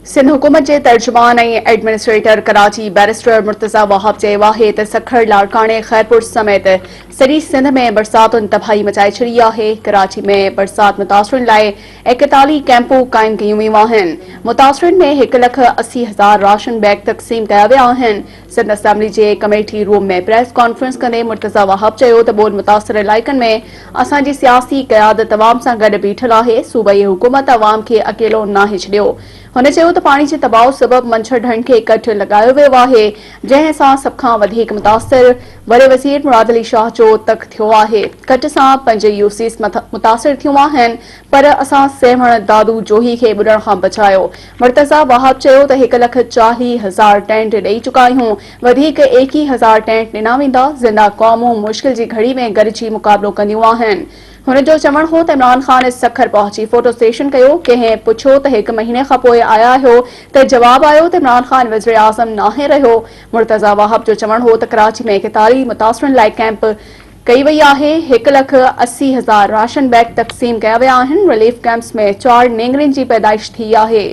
सिंध हुकूमत के तर्जुमान administrator Karachi barrister Murtaza Wahab चयो आहे त सखर लाड़काने खैरपुर समेत सॼी सिंध में बरसातुनि तबाही मचाए छड़ी आहे। कराची में बरसात मुतासरनि लाइ 41 कैंपूं क़ाइम कयूं वियूं आहिनि। मुतासरनि में 1,80,000 राशन बैग तक़सीम कया विया आहिनि। सिंध असेंबली जे कमेटी रूम में प्रेस कॉन्फ्रेंस कंदे मुर्तजा वाहब चयो त ॿोॾि मुतासर इलाइक़नि में असांजी सियासी क़यादत अवाम सां गॾु बीठल आहे। सूबाई हुकूमत अवाम खे अकेलो नाहे छॾियो। हुन चयो त पाणी जे दबाव सबबि मंछर ढंढ खे कट लॻायो वियो आहे, जंहिं सां सभ खां वधीक मुतासिर वॾे वज़ीर मुराद अली शाह जो तख़्त थियो आहे। कट सां 5 यूसीस मुतासिर थियूं आहिनि, पर असां सहवण दादू जोही खे ॿुॾण खां बचायो। मुर्तज़ा वाहब चयो त 1,40,000 टेंट ॾेई चुका आहियूं, वधीक 21,000 टेंट ॾिना वेंदा। ज़िंदा क़ौमूं मुश्किल जी घड़ी में गॾिजी मुक़ाबलो कंदियूं आहिनि। हुन जो चवणु हो त इमरान ख़ान सखर पहुची फोटो सेशन कयो। कंहिं पुछियो त 1 महीने खां पोइ आया आहियो, त जवाब आयो त इमरान ख़ान वज़ीर आज़म नाहे रहियो। मुर्तज़ा वाहब जो चवणु हो त कराची में 41 मुतासरनि लाइ कैंप कई वई आहे। 1,80,000 राशन बैग तक़सीम कया विया आहिनि। रिलीफ कैंप्स में 4 नेंगरनि जी पैदाइश थी आहे।